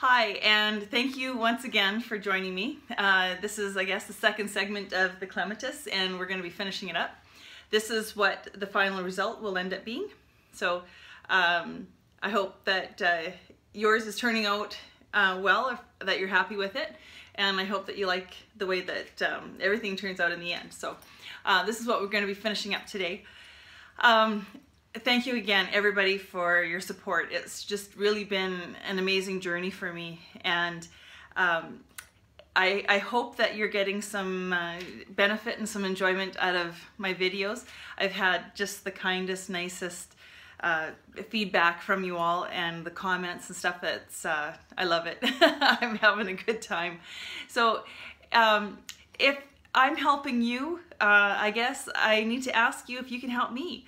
Hi, and thank you once again for joining me. This is, I guess, the second segment of the Clematis, and we're going to be finishing it up. This is what the final result will end up being. So I hope that yours is turning out well, that you're happy with it, and I hope that you like the way that everything turns out in the end. So this is what we're going to be finishing up today. Thank you again, everybody, for your support. It's just really been an amazing journey for me, and I hope that you're getting some benefit and some enjoyment out of my videos. I've had just the kindest, nicest feedback from you all, and the comments and stuff. That's I love it. I'm having a good time. So if I'm helping you, I guess I need to ask you if you can help me.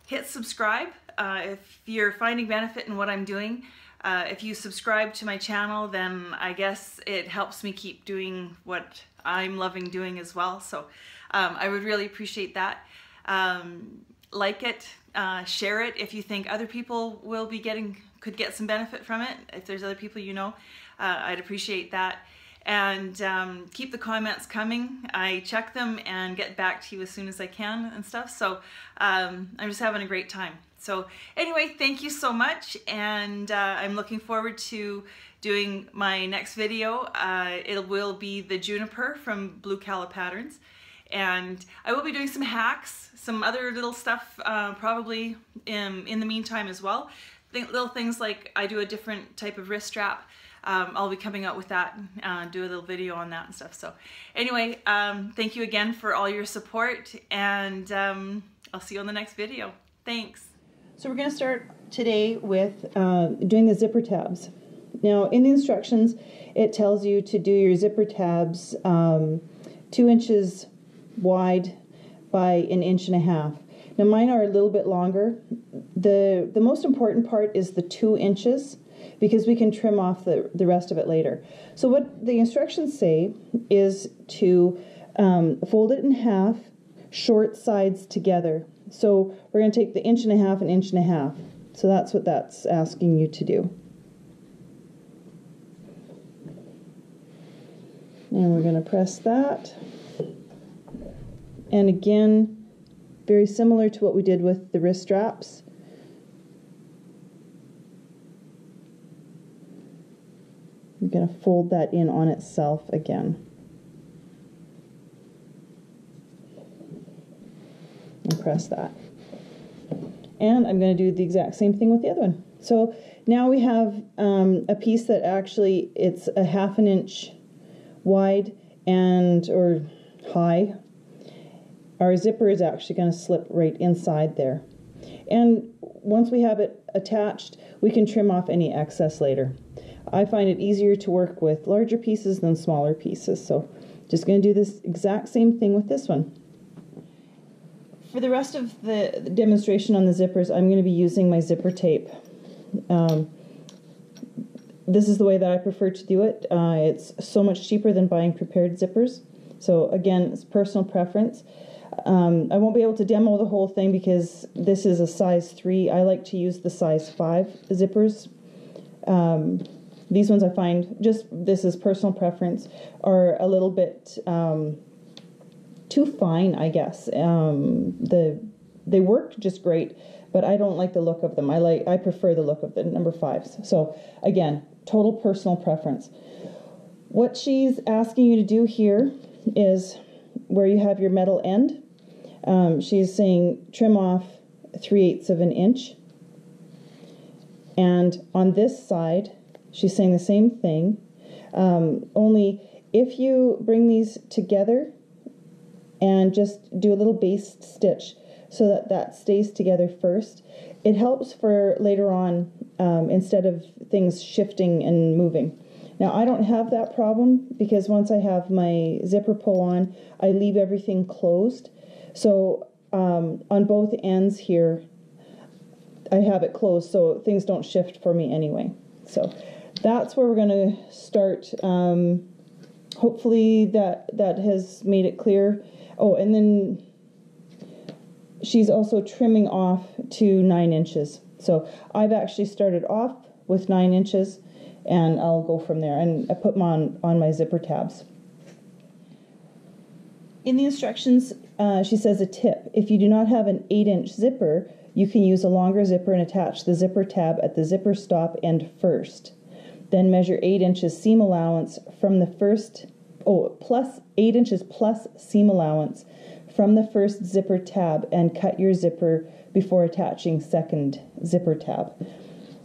Hit subscribe if you're finding benefit in what I'm doing. If you subscribe to my channel, then I guess it helps me keep doing what I'm loving doing as well. So I would really appreciate that. Like it, share it if you think other people will be could get some benefit from it. If there's other people you know, I'd appreciate that. And keep the comments coming. I check them and get back to you as soon as I can and stuff. So I'm just having a great time. So anyway, thank you so much, and I'm looking forward to doing my next video. It will be the juniper from Blue Calla Patterns, and I will be doing some hacks, some other little stuff probably in the meantime as well. Little things like I do a different type of wrist strap. I'll be coming out with that, do a little video on that and stuff. So anyway, thank you again for all your support, and I'll see you on the next video. Thanks. So we're going to start today with doing the zipper tabs. Now in the instructions it tells you to do your zipper tabs 2 inches wide by 1.5 inches. Now mine are a little bit longer. The most important part is the 2 inches, because we can trim off the rest of it later. So what the instructions say is to fold it in half, short sides together. So we're going to take the 1.5 inches and 1.5 inches. So that's what that's asking you to do. And we're going to press that. And again, very similar to what we did with the wrist straps. I'm going to fold that in on itself again. And press that. And I'm going to do the exact same thing with the other one. So now we have a piece that actually it's a 1/2 inch wide or high. Our zipper is actually going to slip right inside there. And once we have it attached, we can trim off any excess later. I find it easier to work with larger pieces than smaller pieces, so just going to do this exact same thing with this one. For the rest of the demonstration on the zippers, I'm going to be using my zipper tape. This is the way that I prefer to do it. It's so much cheaper than buying prepared zippers, so again, it's personal preference. I won't be able to demo the whole thing because this is a size 3. I like to use the size 5 zippers. These ones I find, this is personal preference, are a little bit too fine, I guess. They work just great, but I don't like the look of them. I prefer the look of the number 5s. So again, total personal preference. What she's asking you to do here is where you have your metal end. She's saying trim off 3/8 of an inch. And on this side, she's saying the same thing, only if you bring these together and just do a little base stitch so that that stays together first, it helps for later on instead of things shifting and moving. Now I don't have that problem because once I have my zipper pull on, I leave everything closed. So on both ends here, I have it closed so things don't shift for me anyway. So that's where we're going to start. Hopefully that has made it clear. Oh, and then she's also trimming off to 9 inches. So I've actually started off with 9 inches, and I'll go from there. And I put them on my zipper tabs. In the instructions, she says a tip. If you do not have an 8-inch zipper, you can use a longer zipper and attach the zipper tab at the zipper stop end first. Then measure 8 inches seam allowance from the first, plus 8 inches plus seam allowance from the first zipper tab and cut your zipper before attaching second zipper tab.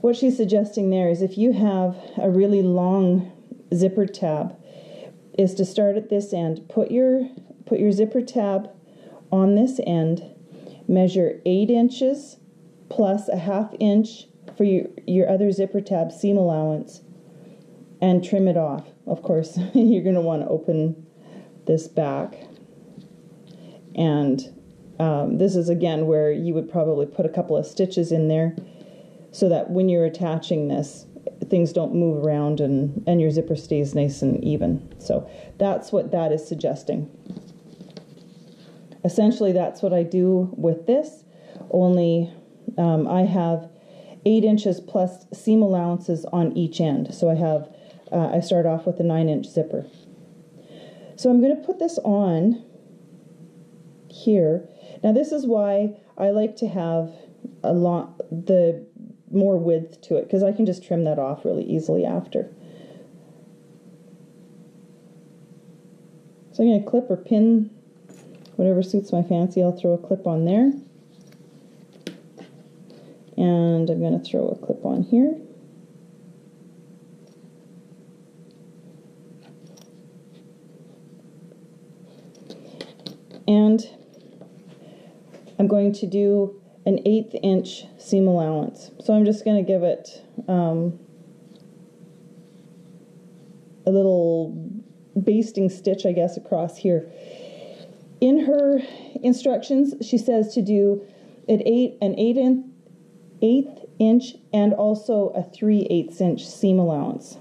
What she's suggesting there is if you have a really long zipper tab, is to start at this end, put your zipper tab on this end, measure 8 inches plus a 1/2 inch for your other zipper tab seam allowance, and trim it off. Of course, you're going to want to open this back. And this is again where you would probably put a couple of stitches in there so that when you're attaching this, things don't move around and your zipper stays nice and even. So that's what that is suggesting. Essentially, that's what I do with this, only I have 8 inches plus seam allowances on each end. So I start off with a 9-inch zipper. So I'm going to put this on here. Now this is why I like to have the more width to it, because I can just trim that off really easily after. So I'm going to clip or pin, whatever suits my fancy. I'll throw a clip on there. And I'm going to throw a clip on here. And I'm going to do an 1/8 inch seam allowance. So I'm just going to give it a little basting stitch, I guess, across here. In her instructions, she says to do an 1/8 inch and also a 3/8 inch seam allowance.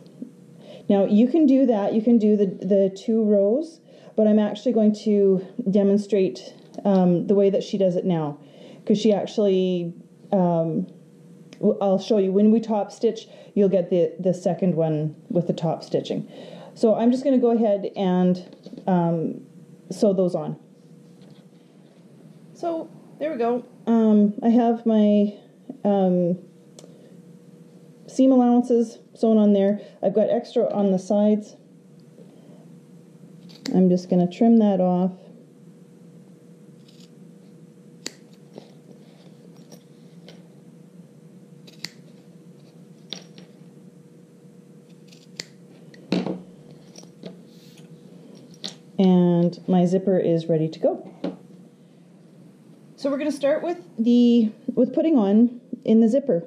Now you can do that. You can do the 2 rows, but I'm actually going to demonstrate the way that she does it now, because she actually, I'll show you when we top stitch, you'll get the second one with the top stitching. So I'm just going to go ahead and sew those on. So there we go. I have my seam allowances sewn on there. I've got extra on the sides. I'm just going to trim that off. And my zipper is ready to go. So we're going to start with putting on in the zipper.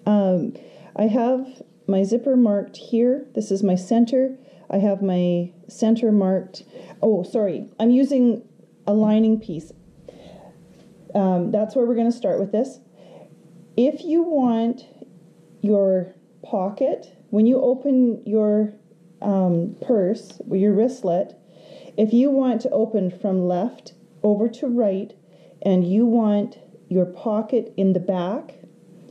I have my zipper marked here. This is my center. I have my center marked. Oh, sorry. I'm using a lining piece. That's where we're going to start with this. If you want your pocket, when you open your purse, your wristlet, if you want to open from left over to right, and you want your pocket in the back,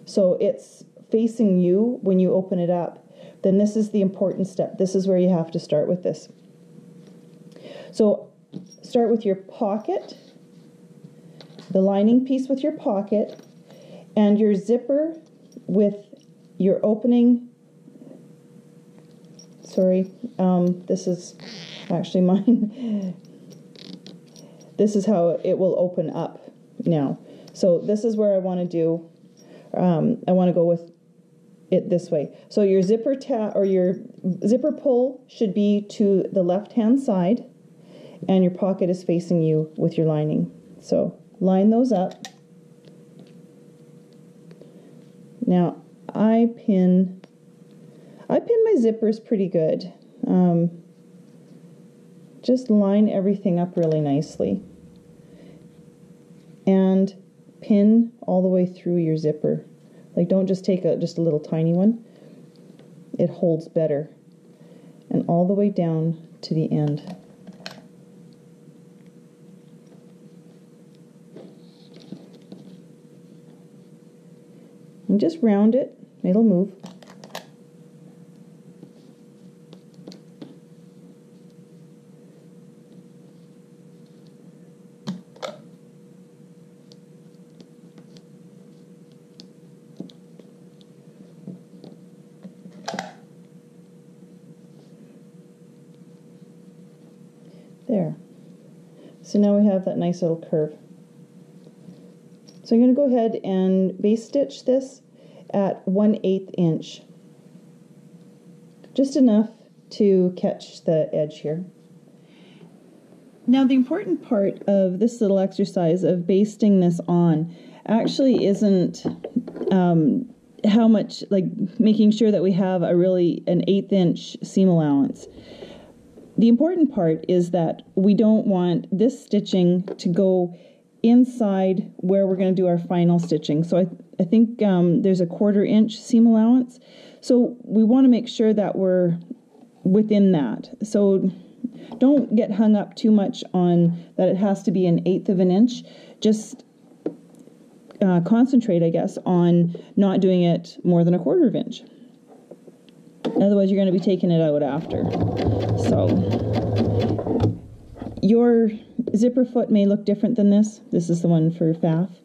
so it's facing you when you open it up, then this is the important step. This is where you have to start with this. So start with your pocket, the lining piece with your pocket, and your zipper with your opening. Sorry, this is actually mine. This is how it will open up now. So this is where I want to do, I want to go with it this way. So your zipper or your zipper pull should be to the left-hand side, and your pocket is facing you with your lining. So line those up. Now I pin my zippers pretty good. Just line everything up really nicely and pin all the way through your zipper. Like, don't just take just a little tiny one. It holds better. And all the way down to the end. And just round it. It'll move. So now we have that nice little curve. So I'm going to go ahead and base stitch this at 1/8 inch. Just enough to catch the edge here. Now the important part of this little exercise of basting this on actually isn't how much, like making sure that we have an 1/8 inch seam allowance. The important part is that we don't want this stitching to go inside where we're going to do our final stitching. So I think there's a 1/4 inch seam allowance. So we want to make sure that we're within that. So don't get hung up too much on that it has to be 1/8 of an inch. Just concentrate, I guess, on not doing it more than 1/4 inch. Otherwise, you're going to be taking it out after. So your zipper foot may look different than this. This is the one for Fath.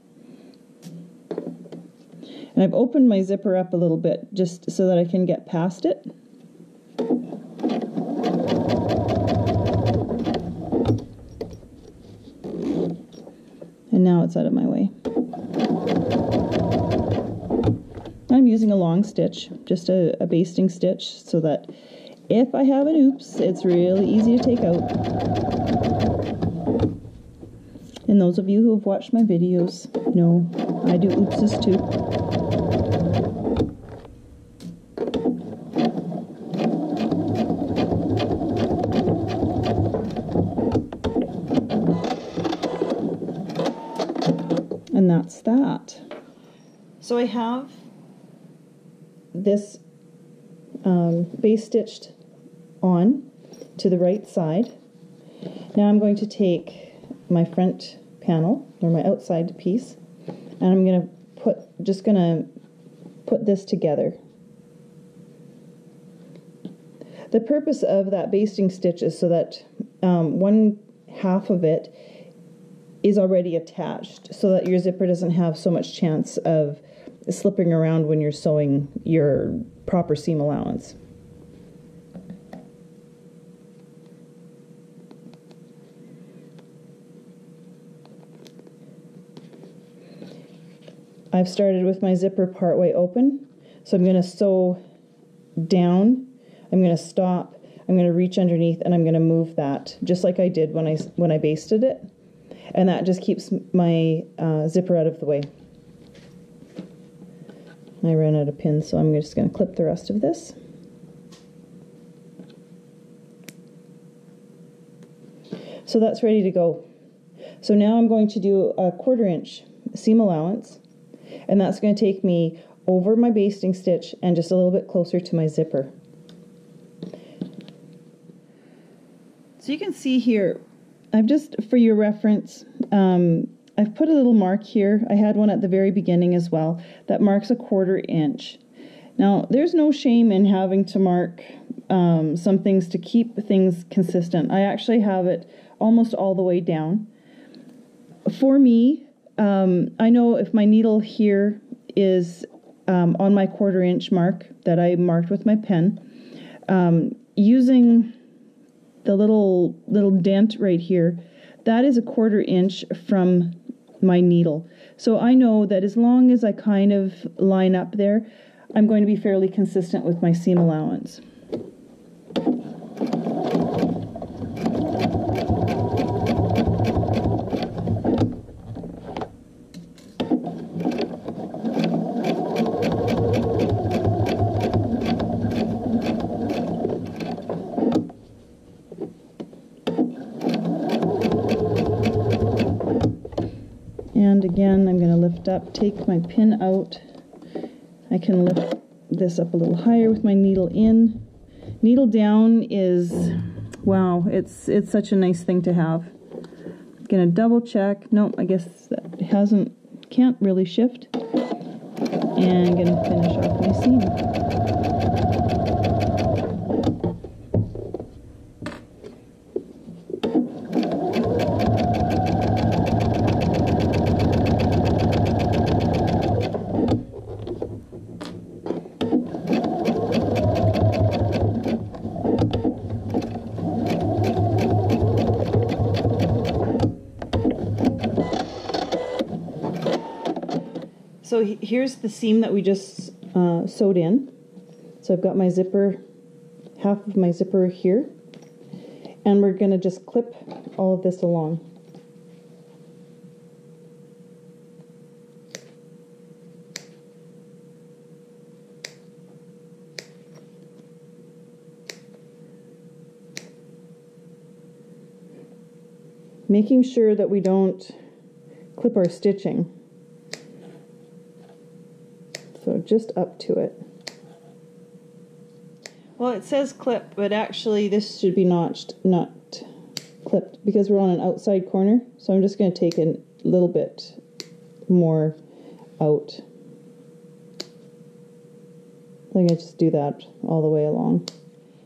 And I've opened my zipper up a little bit just so that I can get past it. And now it's out of my way. I'm using a long stitch, just a basting stitch, so that if I have an oops, it's really easy to take out. And those of you who have watched my videos know I do oopses too. And that's that. So I have this base stitched on to the right side. Now I'm going to take my front panel, or my outside piece, and I'm going to put this together. The purpose of that basting stitch is so that one half of it is already attached, so that your zipper doesn't have so much chance of slipping around when you're sewing your proper seam allowance. I've started with my zipper partway open, so I'm going to sew down, I'm going to stop, I'm going to reach underneath, and I'm going to move that, just like I did when I basted it. And that just keeps my zipper out of the way. I ran out of pins, so I'm just going to clip the rest of this. So that's ready to go. So now I'm going to do a 1/4 inch seam allowance, and that's going to take me over my basting stitch and just a little bit closer to my zipper. So you can see here, I've just, for your reference, I've put a little mark here. I had one at the very beginning as well that marks a 1/4 inch. Now, there's no shame in having to mark some things to keep things consistent. I actually have it almost all the way down. For me, I know if my needle here is on my 1/4 inch mark that I marked with my pen, using the little dent right here, that is a 1/4 inch from my needle. So I know that as long as I kind of line up there, I'm going to be fairly consistent with my seam allowance. And again, I'm going to lift up, take my pin out. I can lift this up a little higher with my needle in. Needle down is, wow, it's such a nice thing to have. Going to double check. No, I guess that can't really shift. And I'm going to finish off my seam. So here's the seam that we just sewed in. So I've got my zipper, half of my zipper here, and we're going to just clip all of this along. Making sure that we don't clip our stitching. So just up to it. Well, it says clip, but actually this should be notched, not clipped, because we're on an outside corner. So I'm just going to take a little bit more out. I think I just do that all the way along.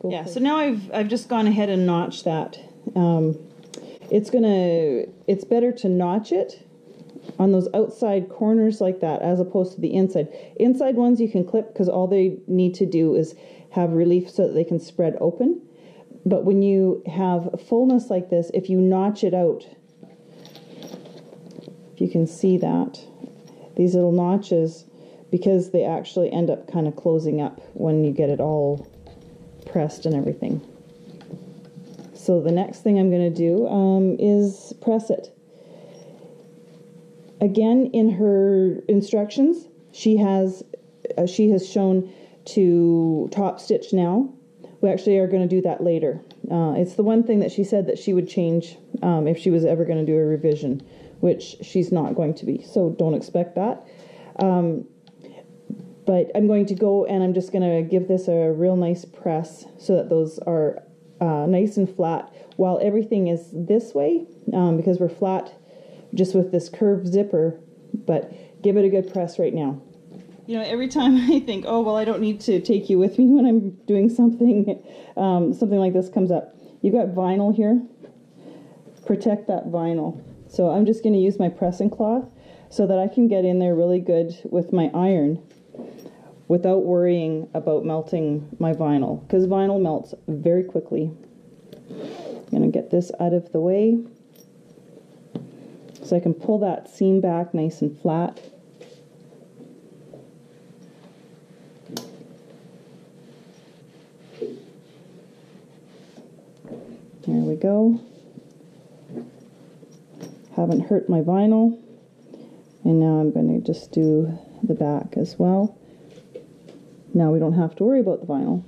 Yeah, so now I've just gone ahead and notched that. It's better to notch it on those outside corners like that as opposed to the inside. Inside ones you can clip because all they need to do is have relief so that they can spread open. But when you have fullness like this, if you notch it out, if you can see that, these little notches, because they actually end up kind of closing up when you get it all pressed and everything. So the next thing I'm going to do is press it. Again, in her instructions, she has shown to top stitch now. We actually are going to do that later. It's the one thing that she said that she would change if she was ever going to do a revision, which she's not going to be. So don't expect that. But I'm going to go and I'm just going to give this a real nice press so that those are nice and flat while everything is this way, because we're flat just with this curved zipper, but give it a good press right now. You know, every time I think, oh, well, I don't need to take you with me when I'm doing something, something like this comes up. You've got vinyl here. Protect that vinyl. So I'm just going to use my pressing cloth so that I can get in there really good with my iron without worrying about melting my vinyl, because vinyl melts very quickly. I'm going to get this out of the way so I can pull that seam back nice and flat. There we go. Haven't hurt my vinyl. And now I'm going to just do the back as well. Now we don't have to worry about the vinyl.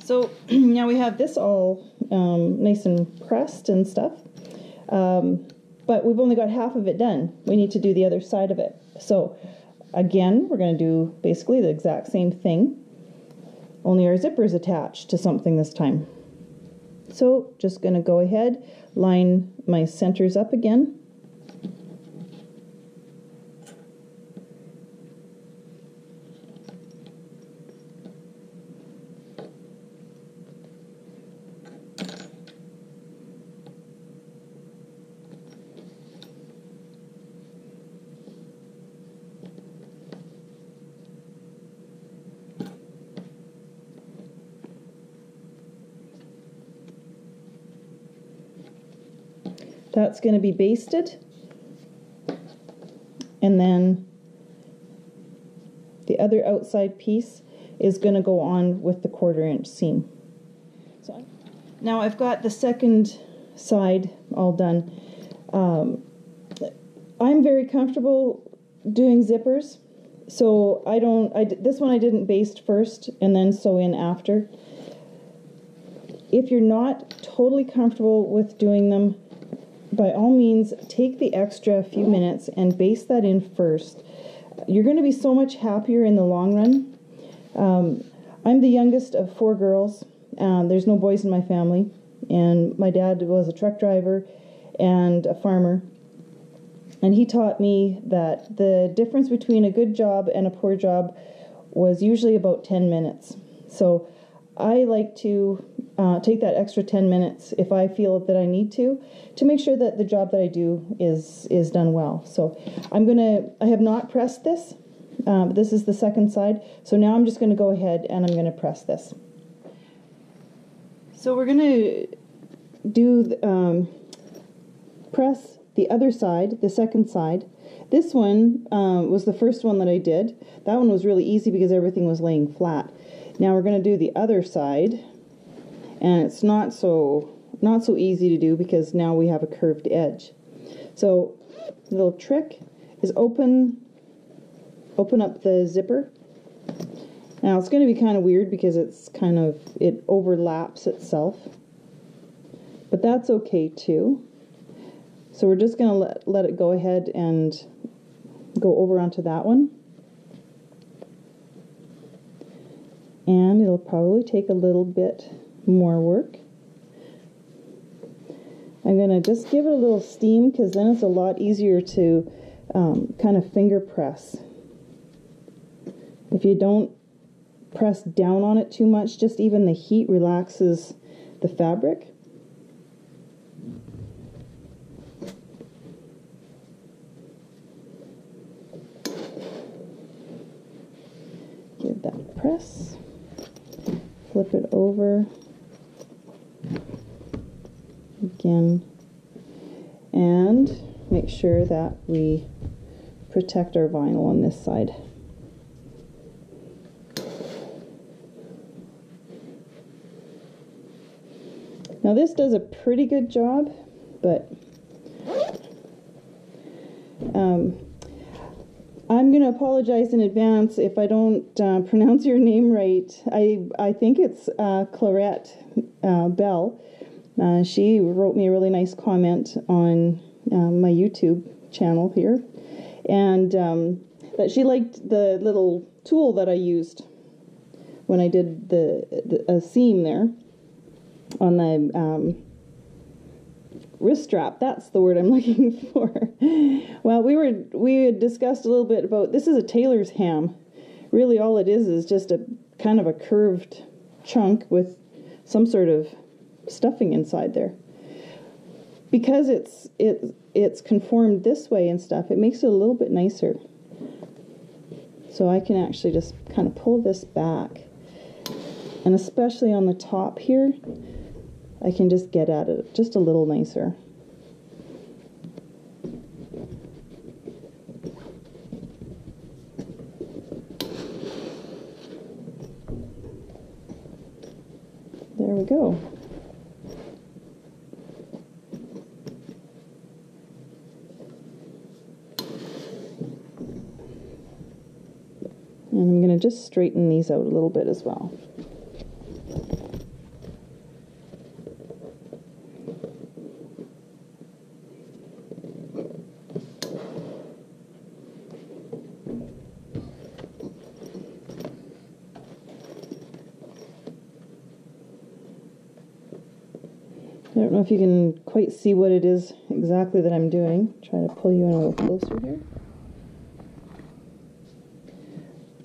So now we have this all nice and pressed and stuff, but we've only got half of it done. We need to do the other side of it. So again, we're going to do basically the exact same thing, only our zipper is attached to something this time. So just going to go ahead, line my centers up again. That's going to be basted, and then the other outside piece is going to go on with the 1/4 inch seam. So now I've got the second side all done. I'm very comfortable doing zippers, so this one I didn't baste first and then sew in after. If you're not totally comfortable with doing them, by all means, take the extra few minutes and baste that in first. You're going to be so much happier in the long run. I'm the youngest of 4 girls. There's no boys in my family. And my dad was a truck driver and a farmer. And he taught me that the difference between a good job and a poor job was usually about 10 minutes. So I like to take that extra 10 minutes if I feel that I need to make sure that the job that I do is done well. So I have not pressed this. This is the second side. So now I'm just going to go ahead and I'm going to press this. So we're going to do press the other side, the second side. This one was the first one that I did. That one was really easy because everything was laying flat. Now we're going to do the other side, and it's not so easy to do because now we have a curved edge. So the little trick is open up the zipper. Now it's going to be kind of weird because it overlaps itself, but that's okay too. So we're just going to let it go ahead and go over onto that one. And it'll probably take a little bit more work. I'm going to just give it a little steam because then it's a lot easier to kind of finger press. If you don't press down on it too much, just even the heat relaxes the fabric. Give that a press. Flip it over again, and make sure that we protect our vinyl on this side. Now this does a pretty good job, but I'm going to apologize in advance if I don't pronounce your name right. I think it's Clarette Bell. She wrote me a really nice comment on my YouTube channel here, and that she liked the little tool that I used when I did a seam there on the wrist strap. That's the word I'm looking for. Well, we had discussed a little bit about, this is a tailor's ham. Really all it is just a kind of a curved chunk with some sort of stuffing inside there. Because it's conformed this way and stuff, it makes it a little bit nicer. So I can actually just kind of pull this back, and especially on the top here, I can just get at it just a little nicer. There we go. And I'm going to just straighten these out a little bit as well. I don't know if you can quite see what it is exactly that I'm doing. Try to pull you in a little closer here.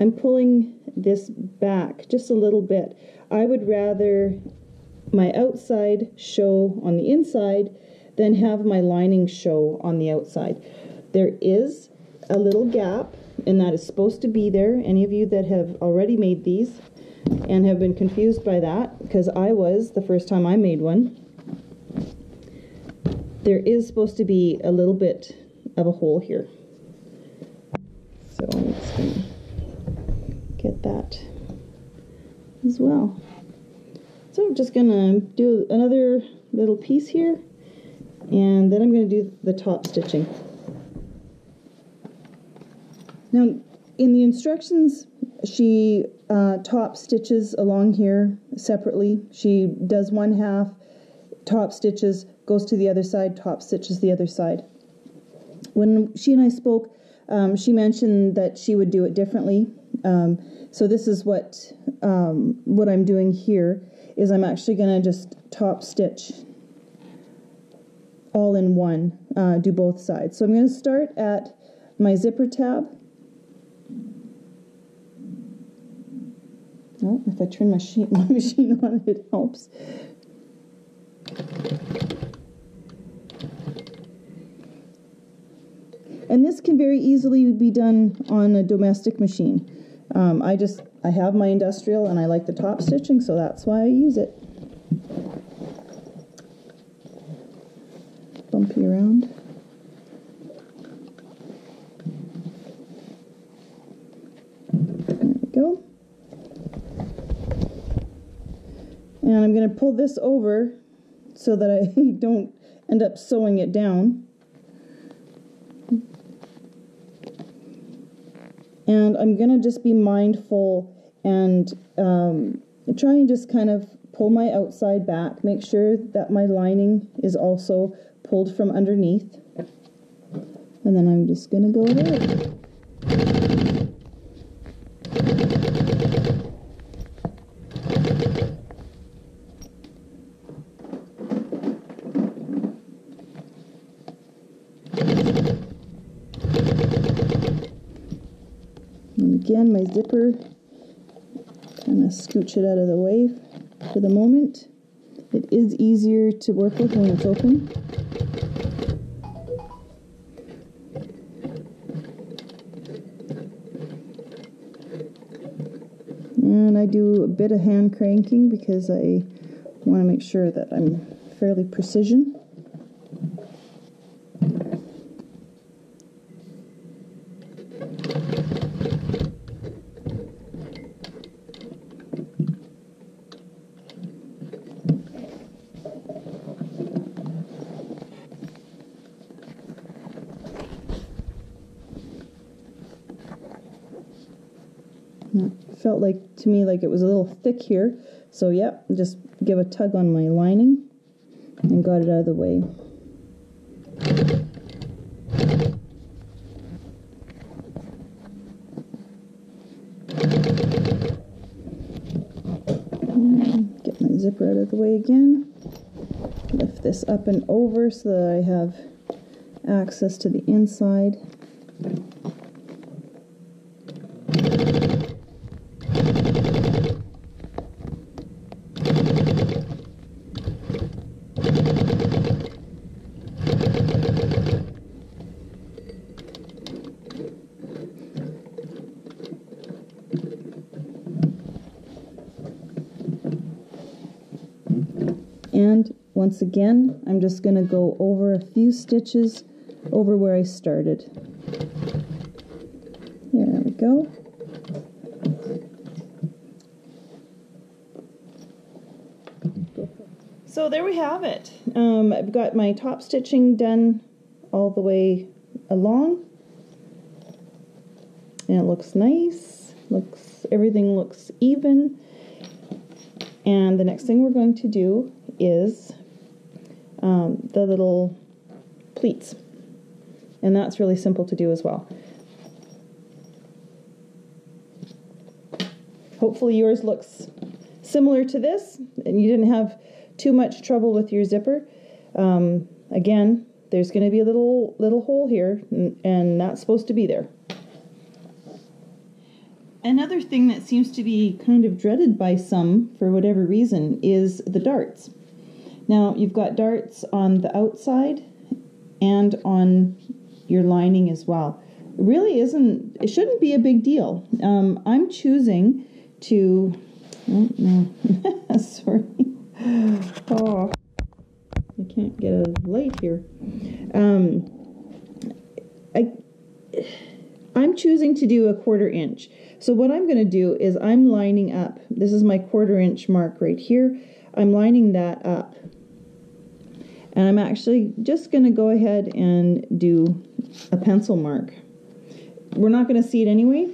I'm pulling this back just a little bit. I would rather my outside show on the inside than have my lining show on the outside. There is a little gap, and that is supposed to be there. Any of you that have already made these and have been confused by that, because I was the first time I made one, there is supposed to be a little bit of a hole here. So I'm just going to get that as well. So I'm just going to do another little piece here, and then I'm going to do the top stitching. Now in the instructions, she top stitches along here separately. She does one half, top stitches, goes to the other side, top stitches the other side. When she and I spoke, she mentioned that she would do it differently. So this is what I'm doing here, is I'm actually going to just top stitch all in one, do both sides. So I'm going to start at my zipper tab. Oh, if I turn my machine on, it helps. And this can very easily be done on a domestic machine. I have my industrial and I like the top stitching, so that's why I use it. Bumpy around. There we go. And I'm going to pull this over so that I don't end up sewing it down. And I'm going to just be mindful and try and just kind of pull my outside back. Make sure that my lining is also pulled from underneath. And then I'm just going to go there. And again, my zipper, kind of scooch it out of the way for the moment. It is easier to work with when it's open. And I do a bit of hand cranking because I want to make sure that I'm fairly precision. It felt like to me like it was a little thick here, so yep, just give a tug on my lining and got it out of the way. Get my zipper out of the way again. Lift this up and over so that I have access to the inside. And once again, I'm just going to go over a few stitches over where I started. There we go. So there we have it. I've got my top stitching done all the way along. And it looks nice. Everything looks even. And the next thing we're going to do is the little pleats. And that's really simple to do as well. Hopefully yours looks similar to this and you didn't have too much trouble with your zipper. Again, there's going to be a little hole here and that's supposed to be there. Another thing that seems to be kind of dreaded by some, for whatever reason, is the darts. Now, you've got darts on the outside and on your lining as well. It shouldn't be a big deal. I'm choosing to, oh no, sorry. Oh, I can't get a light here. I'm choosing to do a 1/4 inch. So what I'm going to do is I'm lining up. This is my 1/4 inch mark right here. I'm lining that up. And I'm actually just going to go ahead and do a pencil mark. We're not going to see it anyway.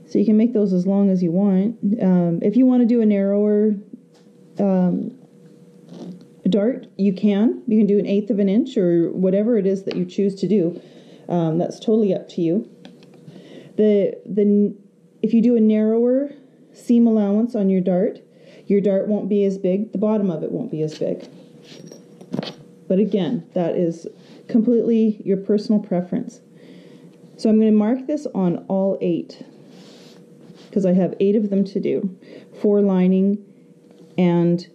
So you can make those as long as you want. If you want to do a narrower dart, you can. You can do 1/8 of an inch or whatever it is that you choose to do. That's totally up to you. If you do a narrower seam allowance on your dart won't be as big. The bottom of it won't be as big. But again, that is completely your personal preference. So I'm going to mark this on all 8 because I have 8 of them to do. 4 lining and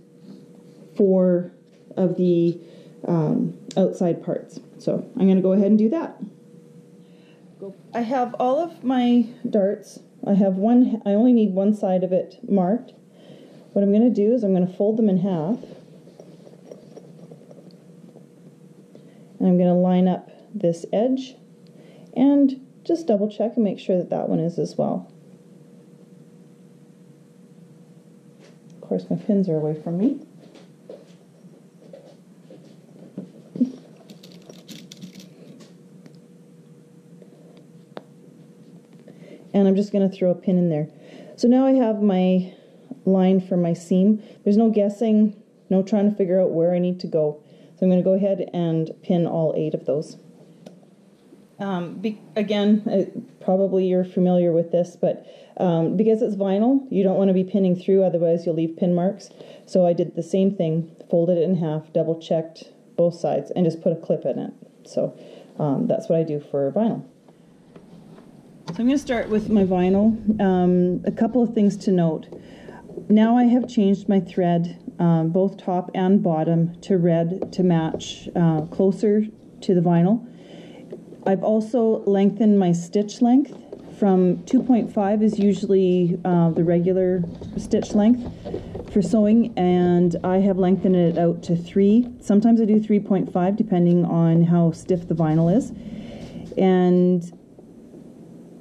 4 of the outside parts. So I'm going to go ahead and do that. I have all of my darts. I only need one side of it marked, What I'm going to do is I'm going to fold them in half. And I'm going to line up this edge and just double check and make sure that that one is as well. Of course, my pins are away from me. And I'm just going to throw a pin in there. So now I have my line for my seam. There's no guessing, no trying to figure out where I need to go. So I'm going to go ahead and pin all 8 of those. Again, probably you're familiar with this, but because it's vinyl, you don't want to be pinning through, otherwise you'll leave pin marks. So I did the same thing, folded it in half, double checked both sides, and just put a clip in it. So that's what I do for vinyl. So I'm going to start with my vinyl. A couple of things to note. Now I have changed my thread, both top and bottom, to red to match closer to the vinyl. I've also lengthened my stitch length from 2.5 is usually the regular stitch length for sewing, and I have lengthened it out to 3. Sometimes I do 3.5 depending on how stiff the vinyl is. And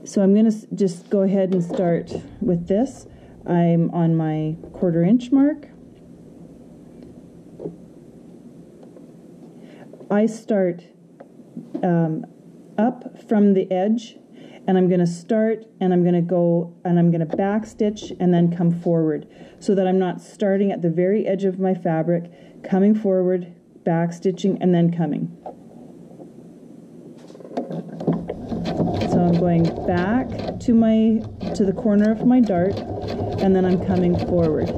so I'm going to just go ahead and start with this. I'm on my 1/4 inch mark. I start up from the edge, and I'm going to start and I'm going to go and I'm going to back stitch and then come forward, so that I'm not starting at the very edge of my fabric, coming forward, back stitching, and then coming. So I'm going back to the corner of my dart, and then I'm coming forward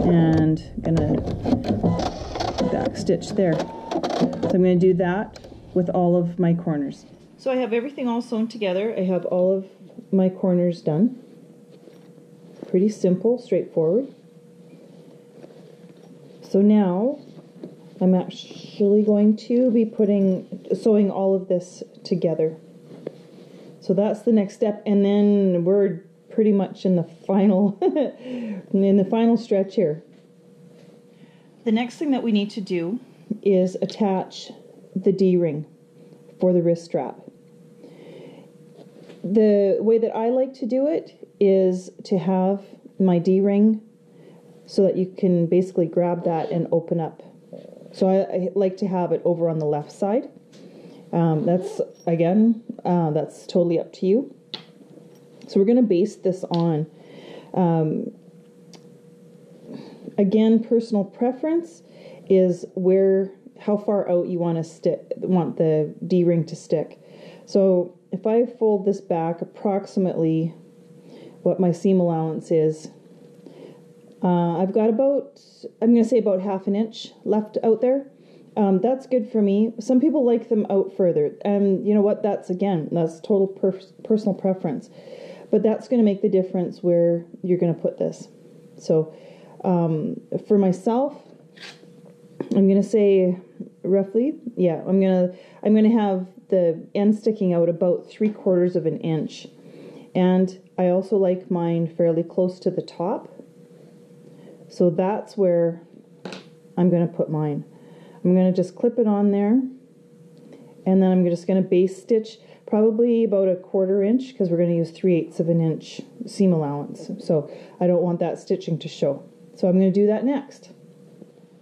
and gonna back stitch there. So I'm going to do that with all of my corners. So I have everything all sewn together. I have all of my corners done. Pretty simple, straightforward. So now I'm actually going to be sewing all of this together. So that's the next step, and then we're pretty much in the final stretch here. The next thing that we need to do is attach the D-ring for the wrist strap. The way that I like to do it is to have my D-ring so that you can basically grab that and open up. So I like to have it over on the left side. That's totally up to you. So we're going to base this on. Again, personal preference is how far out you want the D-ring to stick. So if I fold this back approximately what my seam allowance is, I've got about 1/2 inch left out there. That's good for me. Some people like them out further, and you know what, that's total personal preference, but that's going to make the difference where you're going to put this. So for myself, I'm going to say roughly, I'm going to have the end sticking out about 3/4 of an inch, and I also like mine fairly close to the top. So that's where I'm going to put mine. I'm going to just clip it on there, and then I'm just going to base stitch probably about 1/4 inch, because we're going to use 3/8 of an inch seam allowance. So I don't want that stitching to show. So I'm going to do that next.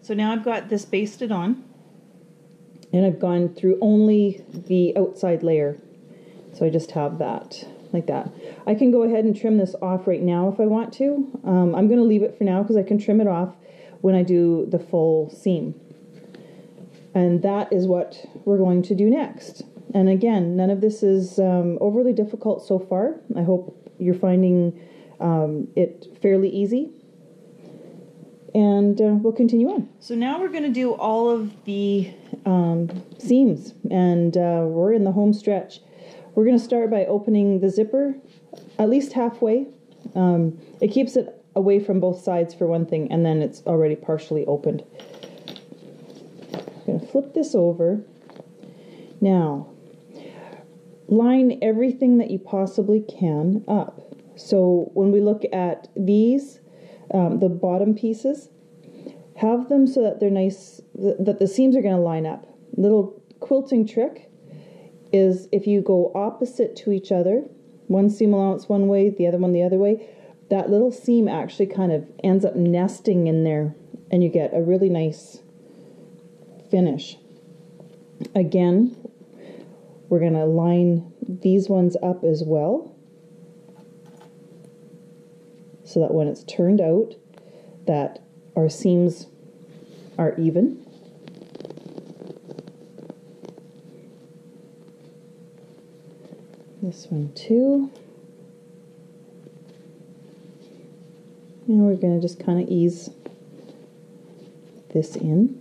So now I've got this basted on, and I've gone through only the outside layer. So I just have that like that. I can go ahead and trim this off right now if I want to. I'm going to leave it for now because I can trim it off when I do the full seam. And that is what we're going to do next. And again, none of this is overly difficult so far. I hope you're finding it fairly easy. And we'll continue on. So now we're going to do all of the seams, and we're in the home stretch. We're going to start by opening the zipper at least halfway. It keeps it away from both sides for one thing, and then it's already partially opened. I'm going to flip this over. Now, line everything that you possibly can up So when we look at these, the bottom pieces, have them so that they're nice, that the seams are going to line up. Little quilting trick is if you go opposite to each other, one seam allowance one way, the other one the other way, that little seam actually kind of ends up nesting in there and you get a really nice finish. Again, we're going to line these ones up as well so that when it's turned out that our seams are even. This one too. And we're going to just kind of ease this in.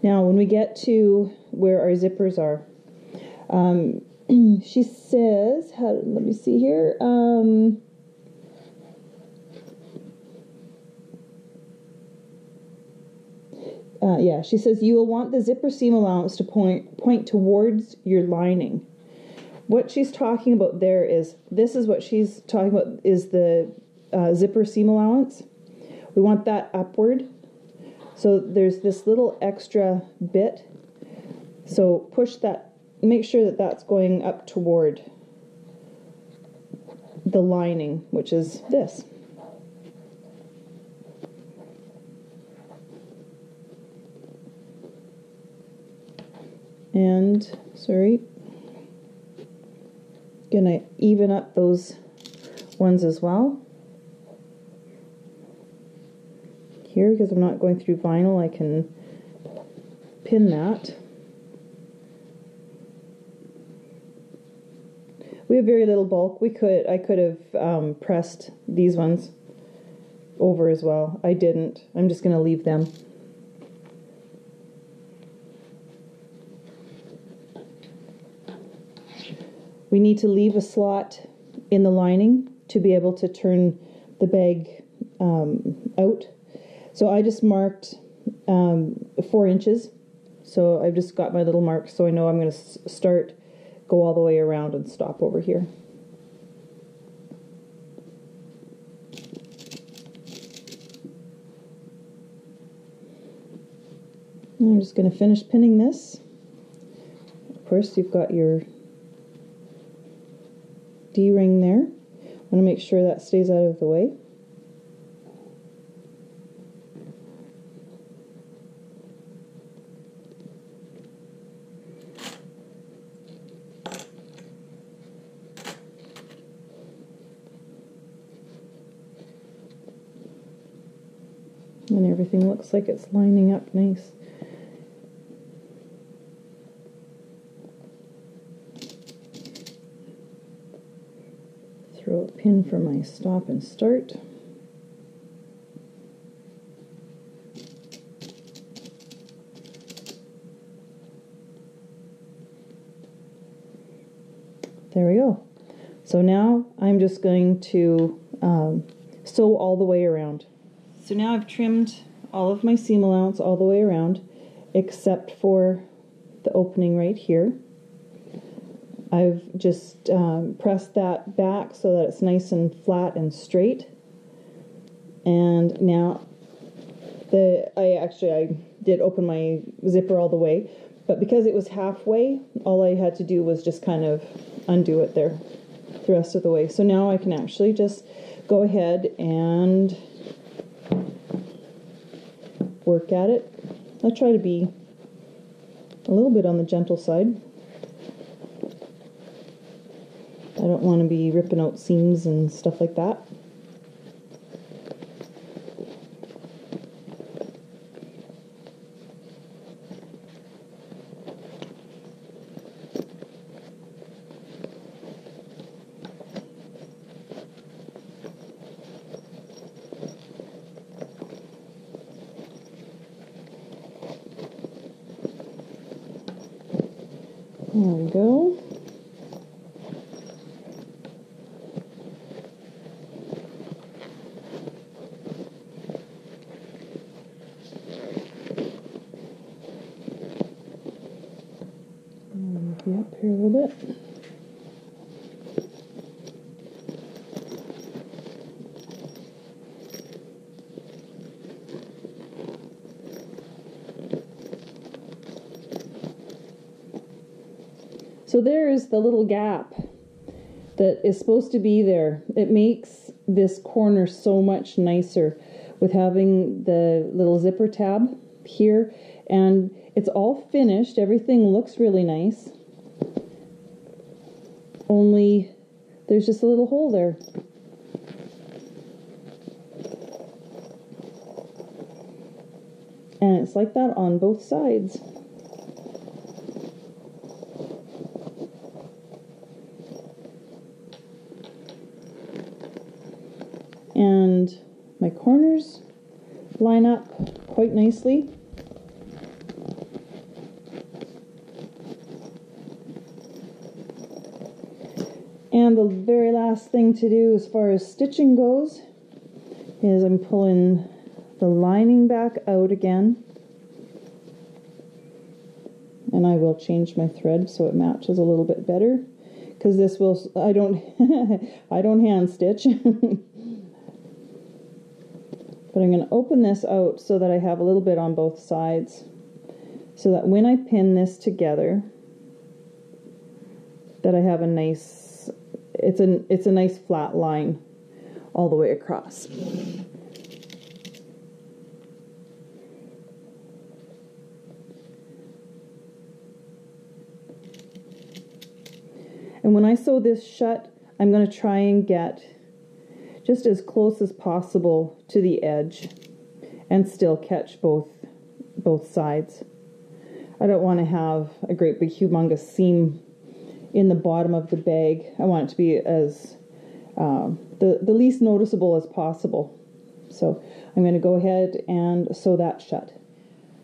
Now, when we get to where our zippers are, she says, let me see here. Yeah, she says you will want the zipper seam allowance to point towards your lining. What she's talking about there is, this is what she's talking about, is the zipper seam allowance. We want that upward. So there's this little extra bit. So push that, make sure that that's going up toward the lining, which is this. And, sorry, gonna even up those ones as well. Here, because I'm not going through vinyl, I can pin that. We have very little bulk. I could have pressed these ones over as well. I didn't. I'm just going to leave them. We need to leave a slot in the lining to be able to turn the bag out. So I just marked 4 inches. So I've just got my little mark so I know I'm going to go all the way around and stop over here. And I'm just going to finish pinning this. Of course, you've got your D-ring there. I want to make sure that stays out of the way. And everything looks like it's lining up nice. Throw a pin for my stop and start. There we go. So now I'm just going to sew all the way around. So now I've trimmed all of my seam allowance all the way around, except for the opening right here. I've just pressed that back so that it's nice and flat and straight. And now I did open my zipper all the way, but because it was halfway, all I had to do was just kind of undo it there the rest of the way. So now I can actually just go ahead and work at it. I try to be a little bit on the gentle side. I don't want to be ripping out seams and stuff like that. There we go. bit. So there's the little gap that is supposed to be there. It makes this corner so much nicer with having the little zipper tab here, and it's all finished. Everything looks really nice, only there's just a little hole there. And it's like that on both sides. And my corners line up quite nicely. And the very last thing to do as far as stitching goes is I'm pulling the lining back out again. And I will change my thread so it matches a little bit better, because this will, I don't I don't hand stitch. But I'm going to open this out so that I have a little bit on both sides, so that when I pin this together, that I have a nice, it's a nice flat line all the way across. And when I sew this shut, I'm going to try and get just as close as possible to the edge and still catch both sides. I don't want to have a great big humongous seam in the bottom of the bag. I want it to be as the least noticeable as possible. So I'm going to go ahead and sew that shut.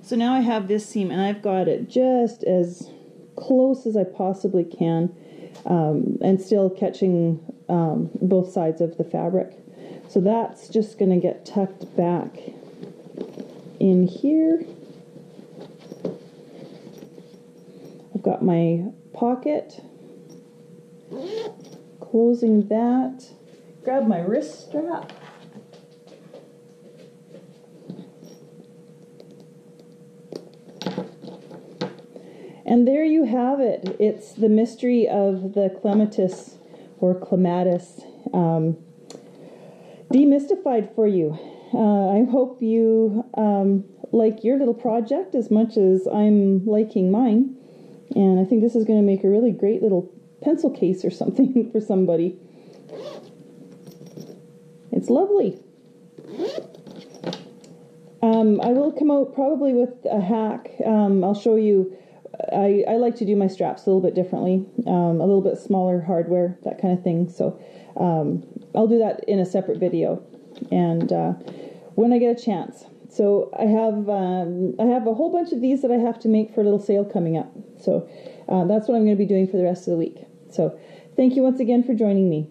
So now I have this seam and I've got it just as close as I possibly can, and still catching both sides of the fabric. So that's just going to get tucked back in here. I've got my pocket, closing that, grab my wrist strap, and there you have it. It's the mystery of the Clematis or Clematis demystified for you. I hope you like your little project as much as I'm liking mine, and I think this is going to make a really great little pencil case or something for somebody. It's lovely. I will come out probably with a hack. I'll show you. I like to do my straps a little bit differently, a little bit smaller hardware, that kind of thing. So I'll do that in a separate video, and when I get a chance. So I have a whole bunch of these that I have to make for a little sale coming up. So that's what I'm going to be doing for the rest of the week. So thank you once again for joining me.